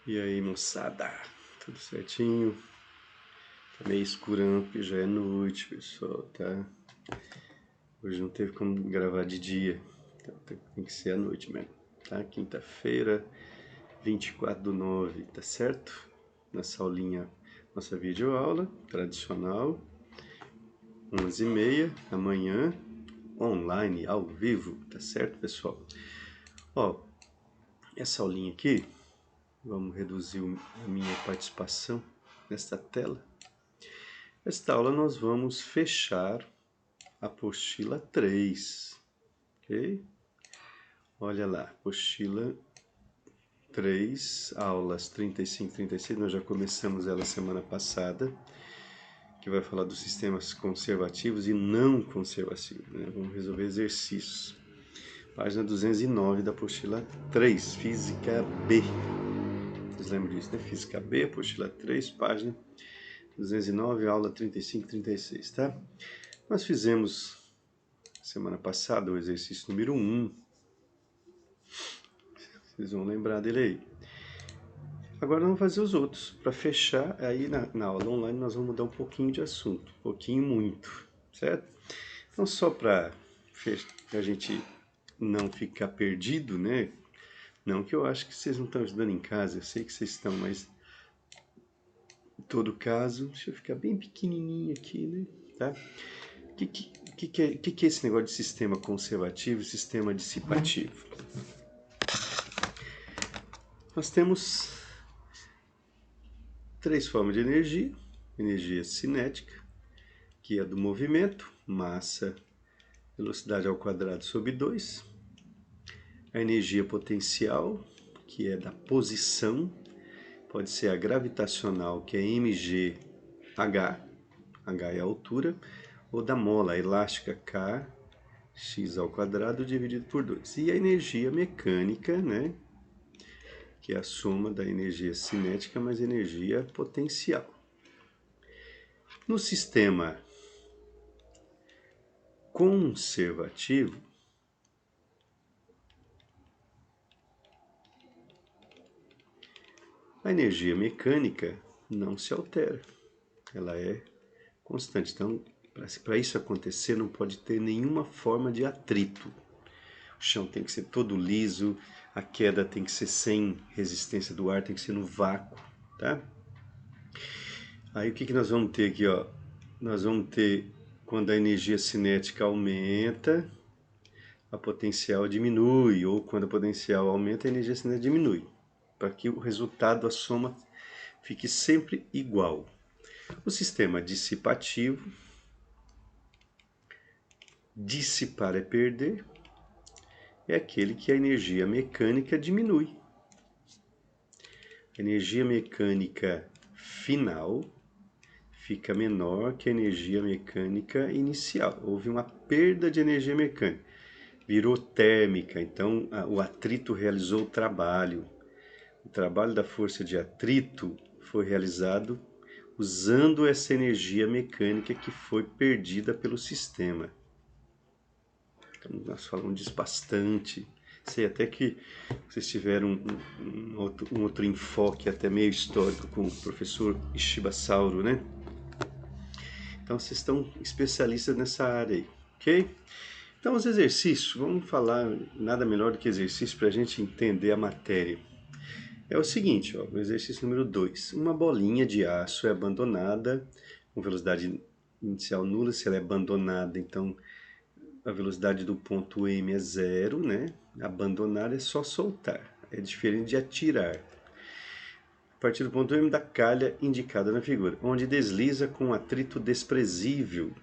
E aí, moçada, tudo certinho? Tá meio escurão porque já é noite, pessoal, tá? Hoje não teve como gravar de dia, então tem que ser à noite mesmo, tá? Quinta-feira, 24/9, tá certo? Nessa aulinha, nossa videoaula tradicional, 11h30 da manhã, online, ao vivo, tá certo, pessoal? Ó, essa aulinha aqui, vamos reduzir a minha participação nesta tela. Nesta aula nós vamos fechar a apostila 3, ok? Olha lá, apostila 3, aulas 35 e 36, nós já começamos ela semana passada, que vai falar dos sistemas conservativos e não conservativos, né? Vamos resolver exercícios. Página 209 da apostila 3, Física B. Vocês lembram disso, né? Física B, apostila 3, página 209, aula 35 e 36, tá? Nós fizemos semana passada o exercício número 1. Vocês vão lembrar dele aí. Agora vamos fazer os outros. Para fechar, aí na aula online nós vamos mudar um pouquinho de assunto. Um pouquinho muito, certo? Então só para a gente não ficar perdido, né? Não que eu acho que vocês não estão estudando em casa, eu sei que vocês estão, mas em todo caso, deixa eu ficar bem pequenininho aqui, né? Tá? O que é esse negócio de sistema conservativo e sistema dissipativo? Nós temos três formas de energia: energia cinética, que é do movimento, massa, velocidade ao quadrado sobre 2. A energia potencial, que é da posição, pode ser a gravitacional, que é mgh, h é a altura, ou da mola elástica, k, x ao quadrado dividido por 2. E a energia mecânica, né, que é a soma da energia cinética mais energia potencial. No sistema conservativo, a energia mecânica não se altera, ela é constante. Então, para isso acontecer, não pode ter nenhuma forma de atrito. O chão tem que ser todo liso, a queda tem que ser sem resistência do ar, tem que ser no vácuo, tá? Aí o que nós vamos ter aqui, ó? Nós vamos ter, quando a energia cinética aumenta, a potencial diminui, ou quando a potencial aumenta, a energia cinética diminui, para que o resultado, a soma, fique sempre igual. O sistema dissipativo, dissipar é perder, é aquele que a energia mecânica diminui. A energia mecânica final fica menor que a energia mecânica inicial. Houve uma perda de energia mecânica, virou térmica, então o atrito realizou o trabalho. O trabalho da força de atrito foi realizado usando essa energia mecânica que foi perdida pelo sistema. Então, nós falamos disso bastante. Sei até que vocês tiveram um outro enfoque até meio histórico com o professor Ishibasauro, né? Então vocês estão especialistas nessa área aí, ok? Então os exercícios, vamos falar nada melhor do que exercício para a gente entender a matéria. É o seguinte, ó, o exercício número 2. Uma bolinha de aço é abandonada com velocidade inicial nula. Se ela é abandonada, então a velocidade do ponto M é 0, né? Abandonar é só soltar, é diferente de atirar. A partir do ponto M da calha indicada na figura, onde desliza com atrito desprezível.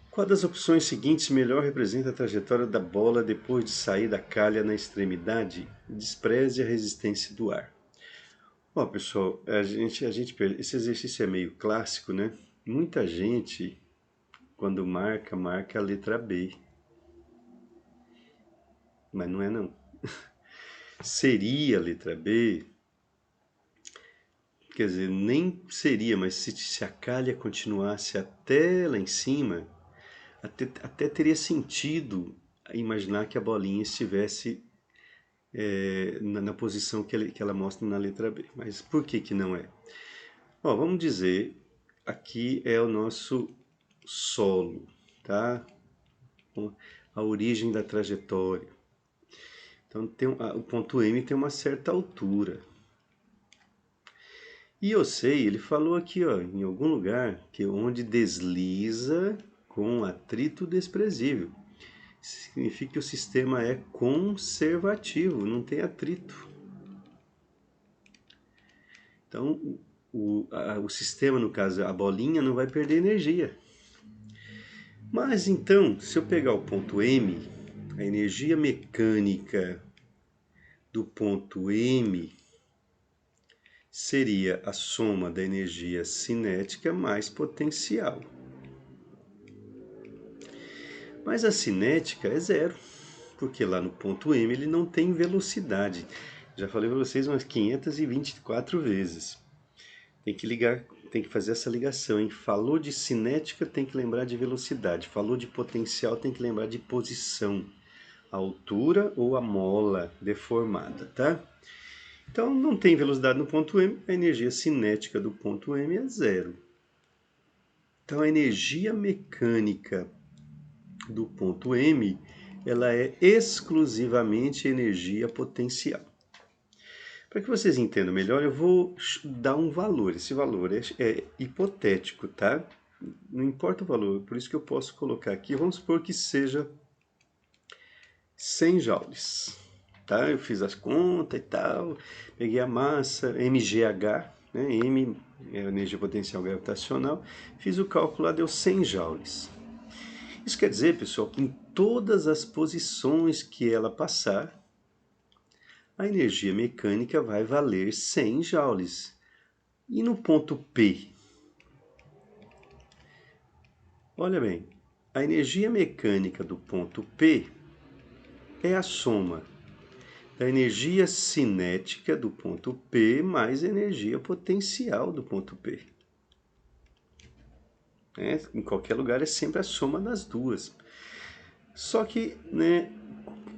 Qual das opções seguintes melhor representa a trajetória da bola depois de sair da calha na extremidade? Despreze a resistência do ar. Bom, pessoal, esse exercício é meio clássico, né? Muita gente, quando marca a letra B. Mas não é não. Seria a letra B, quer dizer, nem seria, mas se a calha continuasse até lá em cima, até teria sentido imaginar que a bolinha estivesse na posição que ela mostra na letra B. Mas por que que não é? Ó, vamos dizer, aqui é o nosso solo, tá? A origem da trajetória. Então o ponto M tem uma certa altura. E eu sei, ele falou aqui, ó, em algum lugar, que onde desliza com atrito desprezível. Significa que o sistema é conservativo, não tem atrito. Então, o sistema, no caso, a bolinha, não vai perder energia. Mas então, se eu pegar o ponto M, a energia mecânica do ponto M seria a soma da energia cinética mais potencial. Mas a cinética é zero, porque lá no ponto M ele não tem velocidade. Já falei para vocês umas 524 vezes. Tem que fazer essa ligação, hein? Falou de cinética, tem que lembrar de velocidade. Falou de potencial, tem que lembrar de posição, a altura ou a mola deformada, tá? Então não tem velocidade no ponto M, a energia cinética do ponto M é zero. Então a energia mecânica do ponto M, ela é exclusivamente energia potencial. Para que vocês entendam melhor, eu vou dar um valor. Esse valor é hipotético, tá? Não importa o valor, por isso que eu posso colocar aqui, vamos supor que seja 100 joules, tá? Eu fiz as contas e tal, peguei a massa, mgh, né? M é a energia potencial gravitacional, fiz o cálculo lá, deu 100 joules. Isso quer dizer, pessoal, que em todas as posições que ela passar, a energia mecânica vai valer 100 joules. E no ponto P? Olha bem, a energia mecânica do ponto P é a soma da energia cinética do ponto P mais a energia potencial do ponto P. Em qualquer lugar é sempre a soma das duas. Só que, né,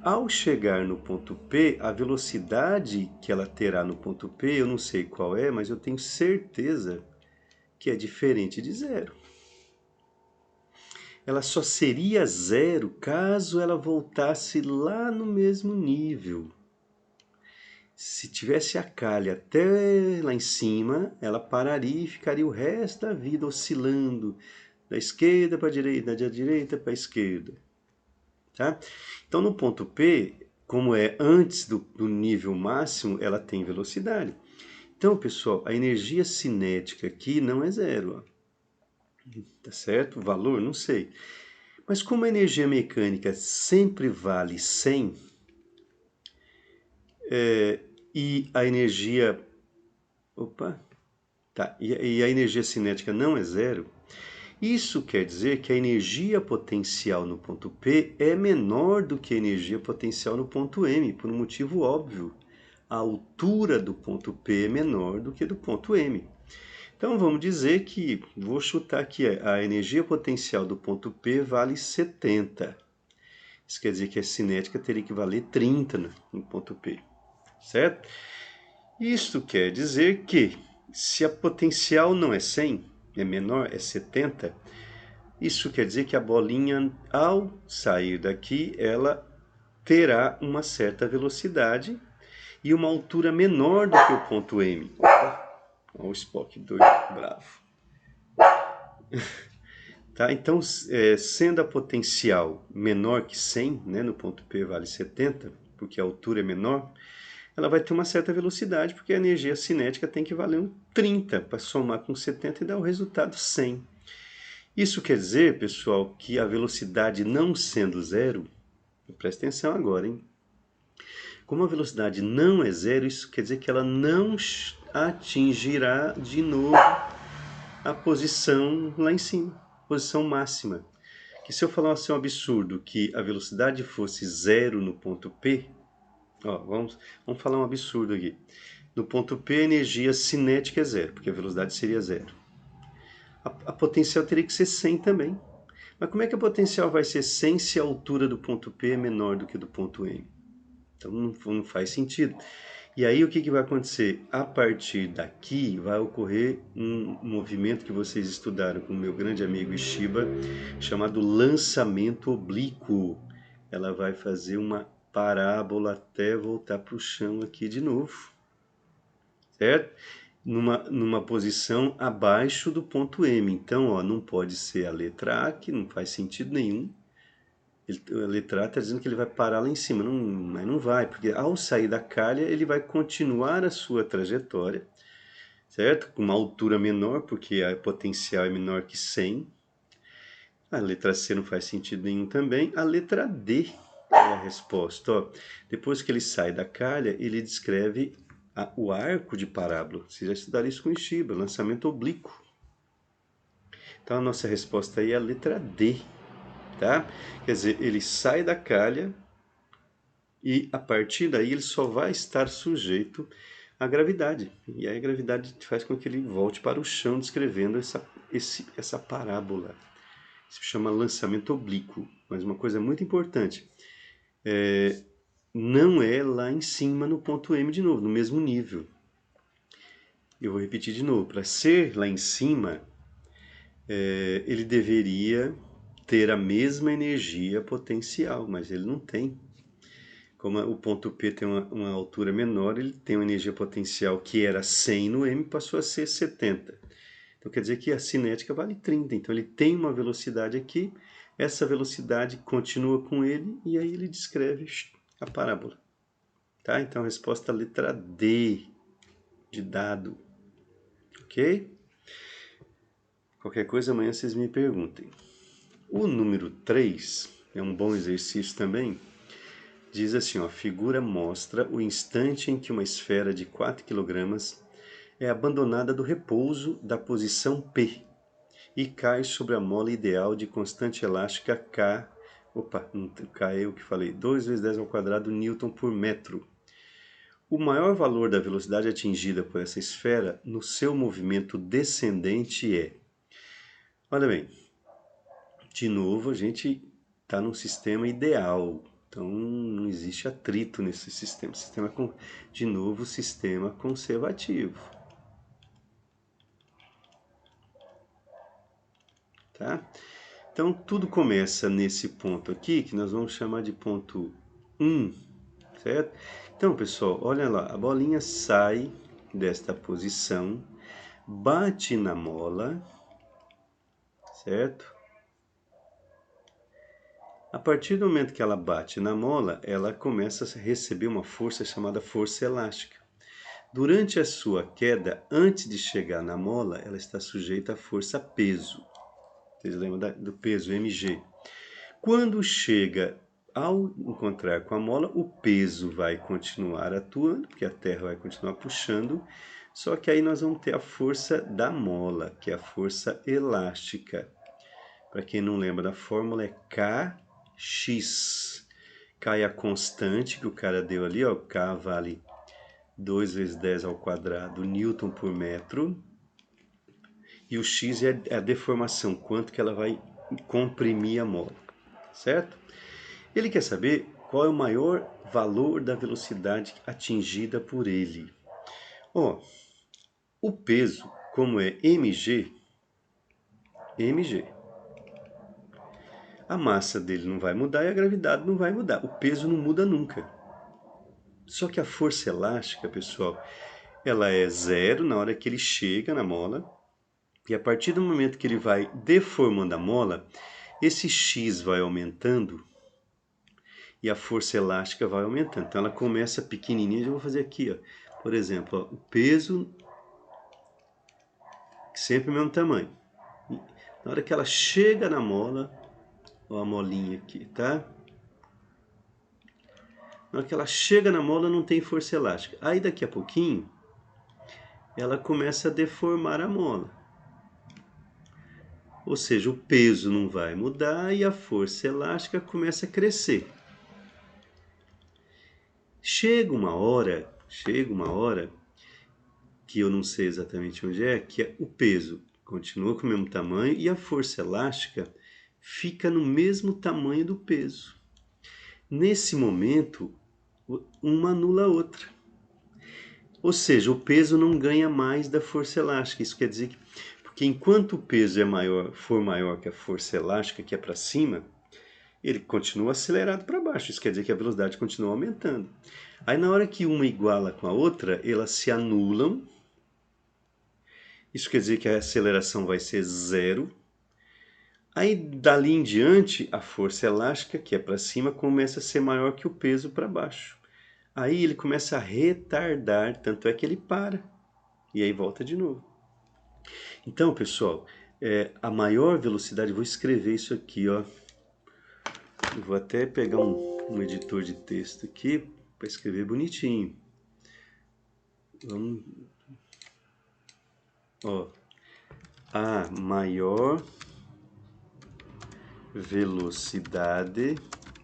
ao chegar no ponto P, a velocidade que ela terá no ponto P, eu não sei qual é, mas eu tenho certeza que é diferente de zero. Ela só seria zero caso ela voltasse lá no mesmo nível. Se tivesse a calha até lá em cima, ela pararia e ficaria o resto da vida oscilando da esquerda para a direita, da direita para a esquerda. Tá? Então no ponto P, como é antes do nível máximo, ela tem velocidade. Então, pessoal, a energia cinética aqui não é zero. Ó. Tá certo? O valor, não sei. Mas como a energia mecânica sempre vale 100, e a energia... Opa! Tá, e a energia cinética não é zero, isso quer dizer que a energia potencial no ponto P é menor do que a energia potencial no ponto M, por um motivo óbvio. A altura do ponto P é menor do que do ponto M. Então vamos dizer que, vou chutar aqui, a energia potencial do ponto P vale 70. Isso quer dizer que a cinética teria que valer 30 no ponto P, certo? Isto quer dizer que, se a potencial não é 100, é menor, é 70, isso quer dizer que a bolinha, ao sair daqui, ela terá uma certa velocidade e uma altura menor do que o ponto M. Opa, olha o Spock doido, bravo. Tá? Então, sendo a potencial menor que 100, né, no ponto P vale 70, porque a altura é menor, ela vai ter uma certa velocidade, porque a energia cinética tem que valer um 30 para somar com 70 e dar o resultado 100. Isso quer dizer, pessoal, que a velocidade não sendo zero, presta atenção agora, hein? Como a velocidade não é zero, isso quer dizer que ela não atingirá de novo a posição lá em cima, posição máxima. Que se eu falasse um absurdo que a velocidade fosse zero no ponto P, ó, vamos falar um absurdo aqui. No ponto P, a energia cinética é zero, porque a velocidade seria zero. A potencial teria que ser 100 também. Mas como é que a potencial vai ser 100 se a altura do ponto P é menor do que do ponto M? Então não faz sentido. E aí o que vai acontecer? A partir daqui vai ocorrer um movimento que vocês estudaram com o meu grande amigo Ishiba, chamado lançamento oblíquo. Ela vai fazer uma parábola até voltar para o chão aqui de novo, certo? Numa posição abaixo do ponto M. Então, ó, não pode ser a letra A, que não faz sentido nenhum. A letra A está dizendo que ele vai parar lá em cima, mas não vai, porque ao sair da calha ele vai continuar a sua trajetória, certo? Com uma altura menor, porque a potencial é menor que 100. A letra C não faz sentido nenhum também. A letra D é a resposta. Ó, depois que ele sai da calha, ele descreve o arco de parábola. Vocês já estudaram isso com o Ishiba, lançamento oblíquo. Então a nossa resposta aí é a letra D. Tá? Quer dizer, ele sai da calha e a partir daí ele só vai estar sujeito à gravidade. E aí a gravidade faz com que ele volte para o chão descrevendo essa parábola. Isso se chama lançamento oblíquo. Mas uma coisa muito importante, não é lá em cima no ponto M de novo, no mesmo nível. Eu vou repetir de novo, para ser lá em cima, ele deveria ter a mesma energia potencial, mas ele não tem. Como o ponto P tem uma altura menor, ele tem uma energia potencial que era 100 no M, passou a ser 70. Então quer dizer que a cinética vale 30. Então ele tem uma velocidade aqui, essa velocidade continua com ele e aí ele descreve a parábola. Tá? Então a resposta é a letra D de dado. Ok? Qualquer coisa amanhã vocês me perguntem. O número 3 é um bom exercício também. Diz assim, ó, a figura mostra o instante em que uma esfera de 4 kg é abandonada do repouso da posição P e cai sobre a mola ideal de constante elástica K. Opa, não, K é o que falei, 2 vezes 10 ao quadrado Newton por metro. O maior valor da velocidade atingida por essa esfera no seu movimento descendente é... Olha bem, de novo a gente está num sistema ideal. Então não existe atrito nesse sistema. De novo, sistema conservativo. Tá? Então tudo começa nesse ponto aqui, que nós vamos chamar de ponto 1, certo? Então, pessoal, olha lá, a bolinha sai desta posição, bate na mola, certo? A partir do momento que ela bate na mola, ela começa a receber uma força chamada força elástica. Durante a sua queda, antes de chegar na mola, ela está sujeita à força peso. Vocês lembram do peso mg? Quando chega ao encontrar com a mola, o peso vai continuar atuando, porque a Terra vai continuar puxando, só que aí nós vamos ter a força da mola, que é a força elástica. Para quem não lembra da fórmula, é Kx. K é a constante que o cara deu ali, ó, K vale 2 vezes 10 ao quadrado Newton por metro. E o X é a deformação, quanto que ela vai comprimir a mola, certo? Ele quer saber qual é o maior valor da velocidade atingida por ele. Ó, o peso, como é mg, a massa dele não vai mudar e a gravidade não vai mudar. O peso não muda nunca. Só que a força elástica, pessoal, ela é zero na hora que ele chega na mola. E a partir do momento que ele vai deformando a mola, esse X vai aumentando e a força elástica vai aumentando. Então ela começa pequenininha, eu vou fazer aqui, ó. Por exemplo, ó, o peso sempre o mesmo tamanho. Na hora que ela chega na mola, ó, a molinha aqui, tá? Na hora que ela chega na mola não tem força elástica. Aí daqui a pouquinho ela começa a deformar a mola. Ou seja, o peso não vai mudar e a força elástica começa a crescer. Chega uma hora que eu não sei exatamente onde é, que o peso continua com o mesmo tamanho e a força elástica fica no mesmo tamanho do peso. Nesse momento, uma anula a outra. Ou seja, o peso não ganha mais da força elástica. Isso quer dizer que, porque enquanto o peso for maior que a força elástica, que é para cima, ele continua acelerado para baixo. Isso quer dizer que a velocidade continua aumentando. Aí na hora que uma iguala com a outra, elas se anulam. Isso quer dizer que a aceleração vai ser zero. Aí dali em diante, a força elástica, que é para cima, começa a ser maior que o peso para baixo. Aí ele começa a retardar, tanto é que ele para. E aí volta de novo. Então, pessoal, a maior velocidade, vou escrever isso aqui, ó. Eu vou até pegar um editor de texto aqui para escrever bonitinho. Vamos, ó, a maior velocidade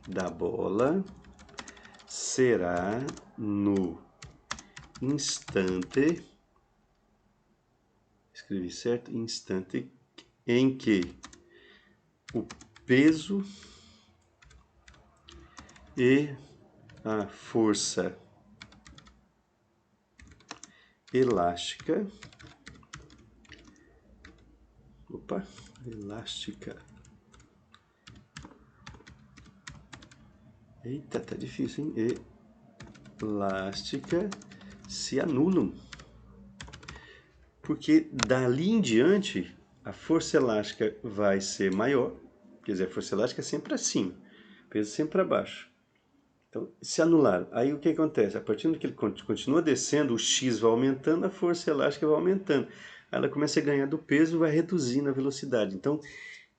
da bola será no instante, escrevi certo? Instante em que o peso e a força elástica, elástica, eita, tá difícil, hein? Elástica se anulam, porque dali em diante a força elástica vai ser maior, quer dizer, a força elástica é sempre acima, peso sempre para baixo. Então, se anularam. Aí o que acontece? A partir do que ele continua descendo, o x vai aumentando, a força elástica vai aumentando. Aí ela começa a ganhar do peso e vai reduzindo a velocidade. Então,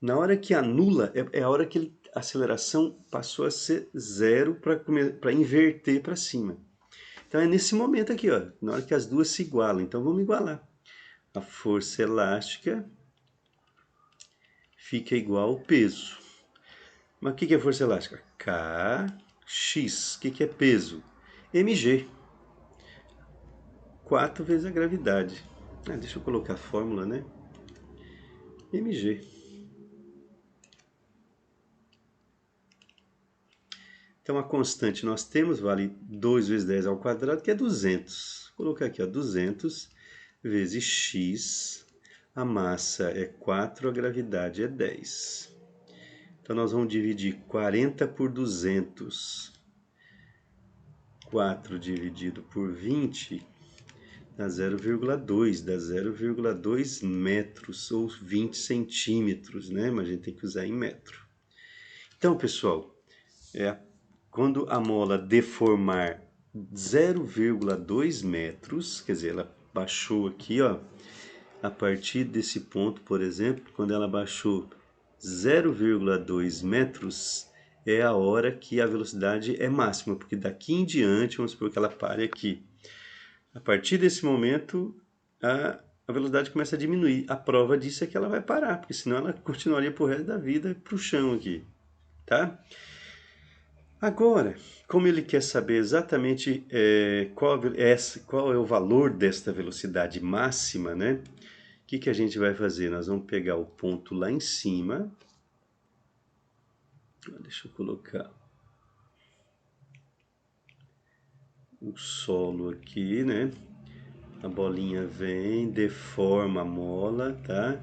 na hora que anula, é a hora que a aceleração passou a ser zero para inverter para cima. Então é nesse momento aqui, ó, na hora que as duas se igualam. Então vamos igualar. A força elástica fica igual ao peso. Mas o que é força elástica? Kx. O que é peso? mg. 4 vezes a gravidade. Deixa eu colocar a fórmula, né? mg. Então a constante nós temos vale 2 vezes 10 ao quadrado, que é 200. Vou colocar aqui, ó, 200 vezes x. A massa é 4, a gravidade é 10. Então nós vamos dividir 40 por 200. 4 dividido por 20 dá 0,2, dá 0,2 metros ou 20 centímetros, né? Mas a gente tem que usar em metro. Então, pessoal, quando a mola deformar 0,2 metros, quer dizer, ela baixou aqui, ó, a partir desse ponto, por exemplo, quando ela baixou 0,2 metros, é a hora que a velocidade é máxima, porque daqui em diante, vamos supor que ela pare aqui. A partir desse momento, a velocidade começa a diminuir. A prova disso é que ela vai parar, porque senão ela continuaria pro resto da vida pro chão aqui, tá? Agora, como ele quer saber exatamente qual é o valor desta velocidade máxima, né? O que a gente vai fazer? Nós vamos pegar o ponto lá em cima. Deixa eu colocar o solo aqui, né? A bolinha vem, deforma a mola, tá?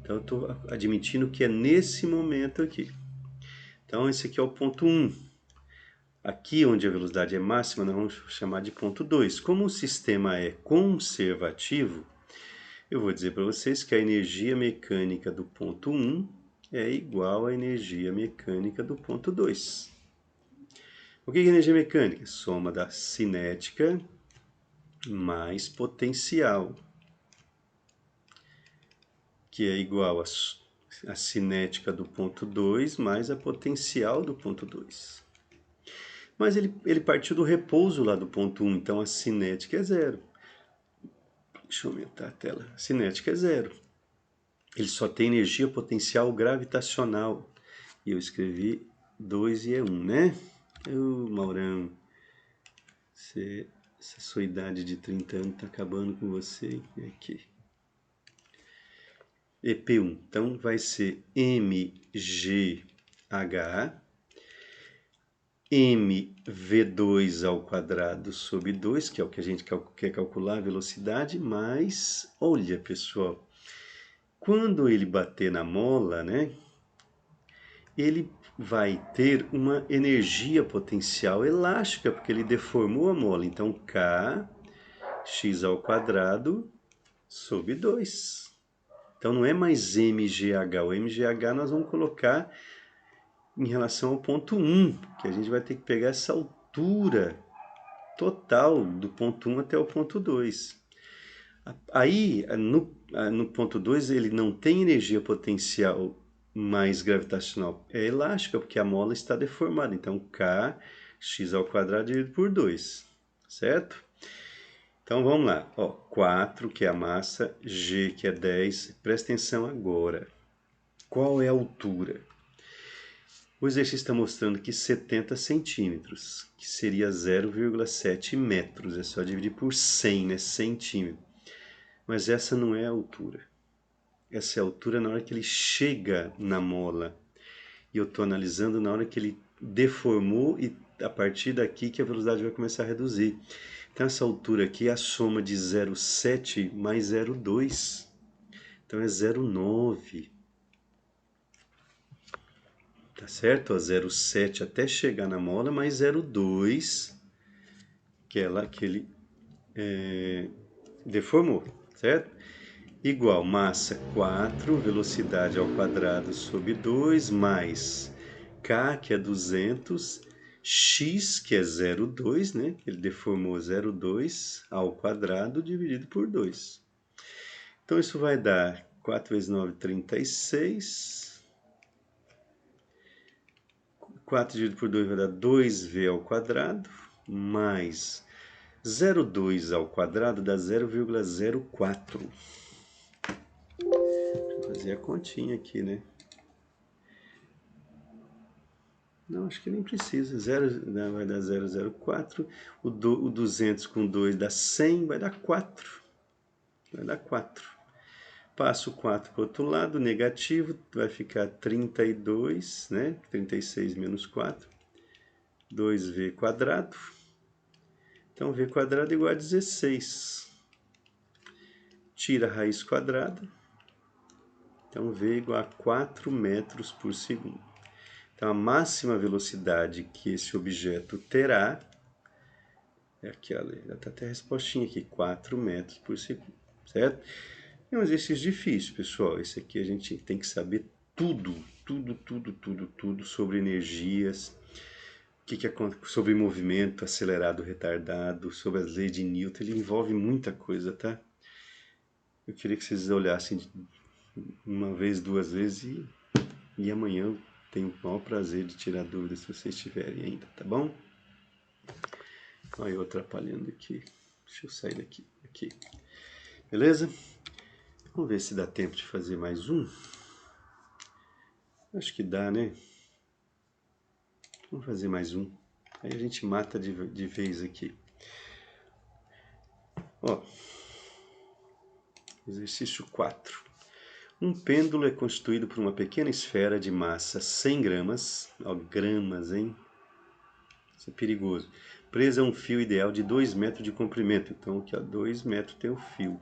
Então eu estou admitindo que é nesse momento aqui. Então esse aqui é o ponto 1. Aqui onde a velocidade é máxima, nós vamos chamar de ponto 2. Como o sistema é conservativo, eu vou dizer para vocês que a energia mecânica do ponto 1 é igual à energia mecânica do ponto 2. O que é energia mecânica? Soma da cinética mais potencial, que é igual a cinética do ponto 2 mais a potencial do ponto 2. Mas ele partiu do repouso lá do ponto 1, então a cinética é zero. Deixa eu aumentar a tela. A cinética é zero. Ele só tem energia potencial gravitacional. E eu escrevi 2 e é 1, né? Maurão, essa sua idade de 30 anos está acabando com você. Aqui. EP1. Então vai ser MGH. mv2 ao quadrado sobre 2, que é o que a gente quer calcular, a velocidade, mas, olha pessoal, quando ele bater na mola, né, ele vai ter uma energia potencial elástica, porque ele deformou a mola. Então, K, x ao quadrado sobre 2. Então, não é mais mgh. O mgh nós vamos colocar em relação ao ponto 1, que a gente vai ter que pegar essa altura total do ponto 1 até o ponto 2. Aí, no ponto 2, ele não tem energia potencial mais gravitacional. É elástica, porque a mola está deformada. Então, K, x ao quadrado dividido por 2, certo? Então, vamos lá. Ó, 4, que é a massa, G, que é 10. Presta atenção agora. Qual é a altura? O exercício está mostrando que 70 centímetros, que seria 0,7 metros. É só dividir por 100, né? Centímetros. Mas essa não é a altura. Essa é a altura na hora que ele chega na mola. E eu estou analisando na hora que ele deformou e a partir daqui que a velocidade vai começar a reduzir. Então essa altura aqui é a soma de 0,7 mais 0,2. Então é 0,9. Tá certo? A 0,7 até chegar na mola, mais 0,2 que ele deformou, certo? Igual massa 4, velocidade ao quadrado sobre 2, mais K, que é 200, x, que é 0,2, né? Ele deformou 0,2 ao quadrado dividido por 2. Então, isso vai dar 4 vezes 9, 36. 4 dividido por 2 vai dar 2v ao quadrado, mais 0,2 ao quadrado dá 0,04. Fazer a continha aqui, né? Não, acho que nem precisa. Vai dar 0,04. O 200 com 2 dá 100, vai dar 4. Vai dar 4. Passo 4 para o outro lado, negativo, vai ficar 32, né? 36 menos 4. 2v quadrado. Então, v quadrado é igual a 16. Tira a raiz quadrada. Então, v é igual a 4 metros por segundo. Então, a máxima velocidade que esse objeto terá é aquela, já está até a respostinha aqui, 4 metros por segundo, certo? É um exercício difícil, pessoal. Esse aqui a gente tem que saber tudo sobre energias, sobre movimento acelerado, retardado, sobre as leis de Newton. Ele envolve muita coisa, tá? Eu queria que vocês olhassem uma vez, duas vezes e amanhã eu tenho o maior prazer de tirar dúvidas se vocês tiverem ainda, tá bom? Olha eu atrapalhando aqui. Deixa eu sair daqui. Aqui. Beleza? Vamos ver se dá tempo de fazer mais um. Acho que dá, né? Vamos fazer mais um. Aí a gente mata de vez aqui. Ó. Exercício 4. Um pêndulo é constituído por uma pequena esfera de massa 100 gramas. Ó, gramas, hein? Isso é perigoso. Presa a um fio ideal de 2 metros de comprimento. Então, aqui a 2 metros tem o fio.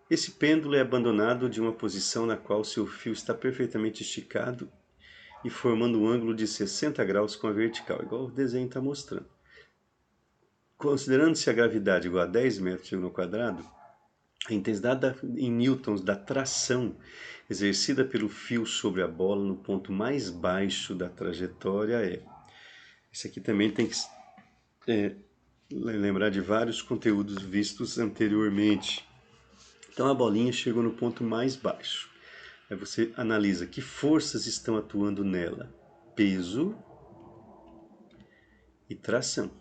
Esse pêndulo é abandonado de uma posição na qual seu fio está perfeitamente esticado e formando um ângulo de 60 graus com a vertical, igual o desenho está mostrando. Considerando-se a gravidade igual a 10 metros no quadrado, a intensidade em newtons da tração exercida pelo fio sobre a bola no ponto mais baixo da trajetória é... Esse aqui também tem que lembrar de vários conteúdos vistos anteriormente. Então a bolinha chegou no ponto mais baixo. Aí você analisa que forças estão atuando nela. Peso e tração.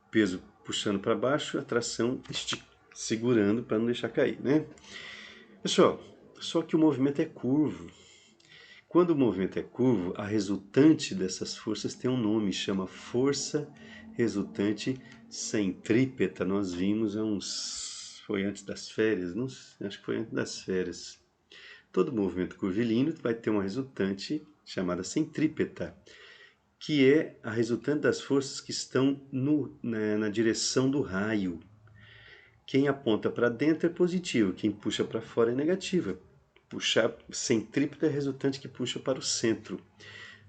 O peso puxando para baixo, a tração segurando para não deixar cair, né? Pessoal, só que o movimento é curvo. Quando o movimento é curvo, a resultante dessas forças tem um nome, chama força resultante centrípeta. Nós vimos foi antes das férias, não, acho que foi antes das férias. Todo movimento curvilíneo vai ter uma resultante chamada centrípeta, que é a resultante das forças que estão na direção do raio. Quem aponta para dentro é positivo, quem puxa para fora é negativa. Puxar centrípeta é a resultante que puxa para o centro.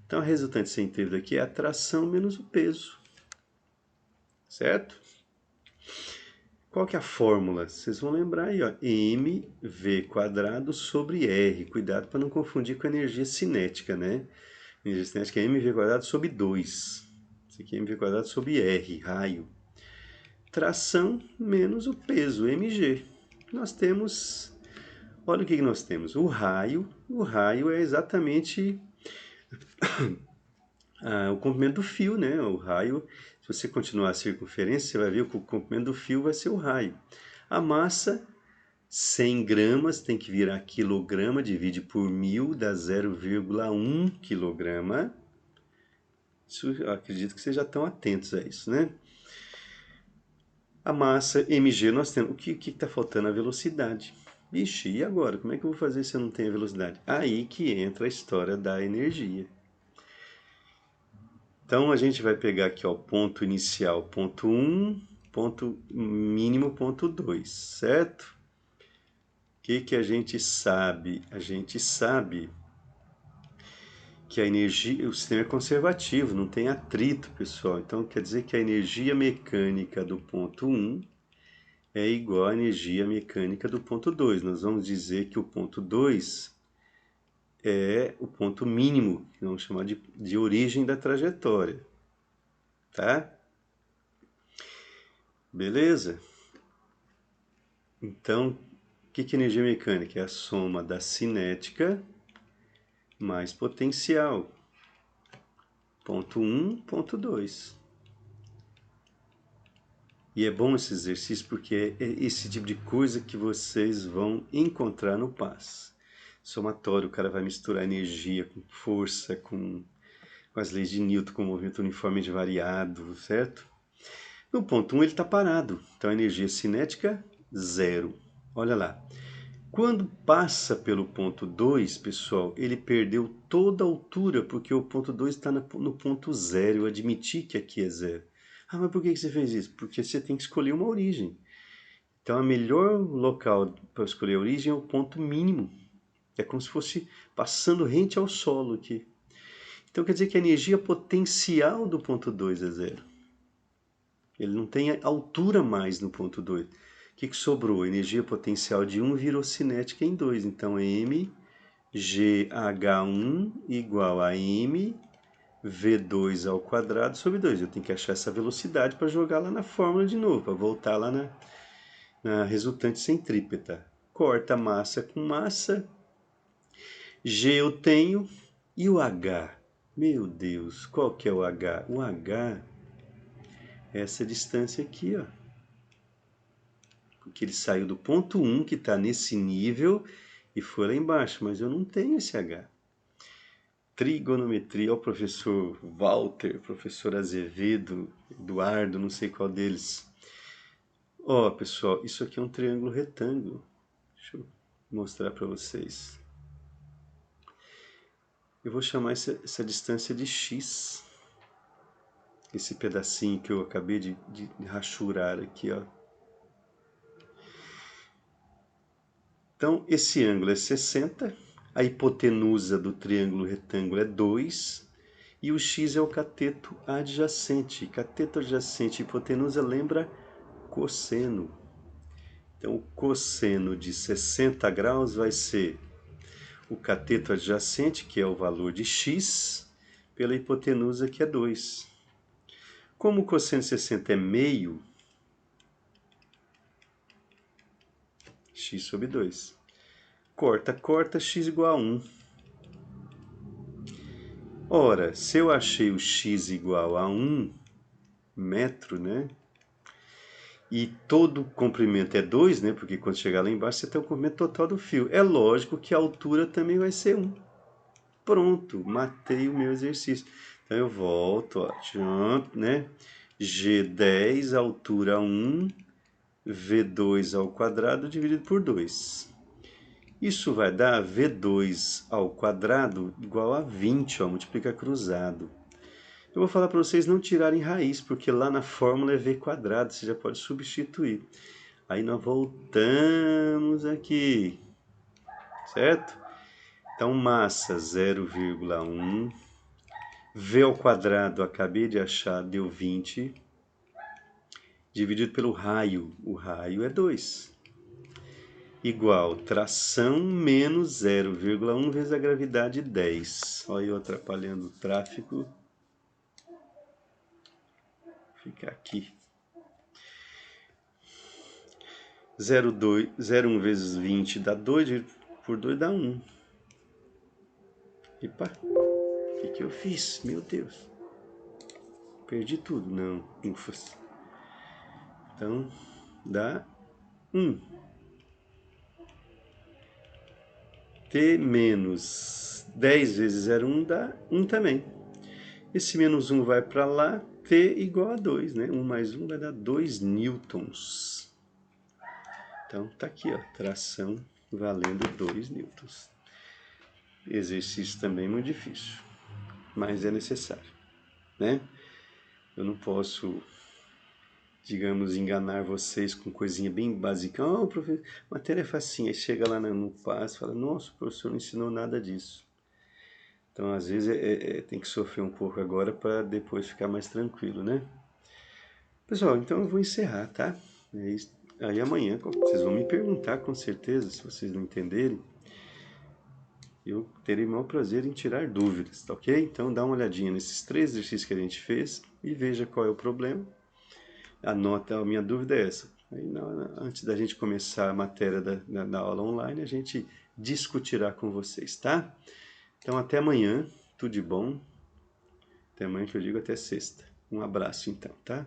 Então a resultante centrípeta aqui é a tração menos o peso. Certo? Qual que é a fórmula? Vocês vão lembrar aí, ó, mv² sobre r. Cuidado para não confundir com a energia cinética, né? A energia cinética é mv² sobre 2. Isso aqui é mv² sobre r, raio. Tração menos o peso, mg. Nós temos, olha o que nós temos, o raio é exatamente o comprimento do fio, né? O raio, se você continuar a circunferência, você vai ver que o comprimento do fio vai ser o raio. A massa, 100 gramas, tem que virar quilograma, divide por 1000, dá 0,1 quilograma. Acredito que vocês já estão atentos a isso, né? A massa mg nós temos. O que está faltando? A velocidade. Vixe, e agora? Como é que eu vou fazer se eu não tenho a velocidade? Aí que entra a história da energia. Então a gente vai pegar aqui o ponto inicial, ponto 1, ponto mínimo, ponto 2, certo? O que a gente sabe? A gente sabe que a energia, o sistema é conservativo, não tem atrito, pessoal. Então quer dizer que a energia mecânica do ponto 1 é igual à energia mecânica do ponto 2. Nós vamos dizer que o ponto 2 é o ponto mínimo, que vamos chamar de origem da trajetória. Tá? Beleza? Então, o que é energia mecânica? É a soma da cinética mais potencial. Ponto 1, ponto 2. E é bom esse exercício porque é esse tipo de coisa que vocês vão encontrar no PAS. Somatório, o cara vai misturar energia com força, com as leis de Newton, com o movimento uniformemente variado, certo? No ponto 1 ele está parado, então a energia cinética, 0. Olha lá. Quando passa pelo ponto 2, pessoal, ele perdeu toda a altura, porque o ponto 2 está no ponto 0. Eu admiti que aqui é 0. Ah, mas por que você fez isso? Porque você tem que escolher uma origem. Então, o melhor local para escolher a origem é o ponto mínimo. É como se fosse passando rente ao solo aqui. Então, quer dizer que a energia potencial do ponto 2 é 0. Ele não tem altura mais no ponto 2. O que sobrou? A energia potencial de 1 virou cinética em 2. Então, mgh1 igual a mv2 ao quadrado sobre 2. Eu tenho que achar essa velocidade para jogar lá na fórmula de novo, para voltar lá na resultante centrípeta. Corta massa com massa. G eu tenho. E o H? Meu Deus, qual que é o H? O H é essa distância aqui, ó. Porque ele saiu do ponto 1, que está nesse nível, e foi lá embaixo, mas eu não tenho esse H. Trigonometria, o professor Walter, professor Azevedo, Eduardo, não sei qual deles. Ó, pessoal, isso aqui é um triângulo retângulo. Deixa eu mostrar para vocês. Eu vou chamar essa distância de x. Esse pedacinho que eu acabei de rachurar aqui, ó. Então, esse ângulo é 60, a hipotenusa do triângulo retângulo é 2, e o x é o cateto adjacente. Cateto adjacente e hipotenusa lembra cosseno. Então, o cosseno de 60 graus vai ser o cateto adjacente, que é o valor de x, pela hipotenusa, que é 2. Como o cosseno de 60 é meio, x sobre 2. Corta, corta, x igual a 1. Ora, se eu achei o x igual a 1 metro, né? E todo o comprimento é 2, né? Porque quando chegar lá embaixo você tem o comprimento total do fio. É lógico que a altura também vai ser 1. Pronto, matei o meu exercício. Então eu volto, ó, jump, né? G10, altura 1, V2 ao quadrado dividido por 2. Isso vai dar V2 ao quadrado igual a 20, ó, multiplica cruzado. Eu vou falar para vocês não tirarem raiz, porque lá na fórmula é V quadrado, você já pode substituir. Aí nós voltamos aqui, certo? Então, massa 0,1. V ao quadrado, acabei de achar, deu 20. Dividido pelo raio, o raio é 2. Igual tração menos 0,1 vezes a gravidade 10. Olha eu atrapalhando o tráfego. Fica aqui. 0,1 vezes 20 dá 2, por 2 dá 1. Epa, o que eu fiz? Meu Deus. Perdi tudo. Não, ufas. Então, dá 1. T menos 10 vezes 0,1 dá 1 também. Esse menos 1 vai para lá, T igual a 2, né? 1 mais 1 vai dar 2 newtons. Então, tá aqui, ó, tração valendo 2 newtons. Exercício também muito difícil, mas é necessário, né? Eu não posso, digamos, enganar vocês com coisinha bem básica. Oh, professor, matéria é facinha. Aí chega lá no passo e fala, nossa, o professor não ensinou nada disso. Então, às vezes, tem que sofrer um pouco agora para depois ficar mais tranquilo, né? Pessoal, então eu vou encerrar, tá? Aí amanhã vocês vão me perguntar com certeza, se vocês não entenderem. Eu terei o maior prazer em tirar dúvidas, tá ok? Então dá uma olhadinha nesses 3 exercícios que a gente fez e veja qual é o problema. Anota, a minha dúvida é essa. Aí, antes da gente começar a matéria da aula online, a gente discutirá com vocês, tá? Então até amanhã, tudo de bom. Até amanhã que eu digo até sexta. Um abraço então, tá?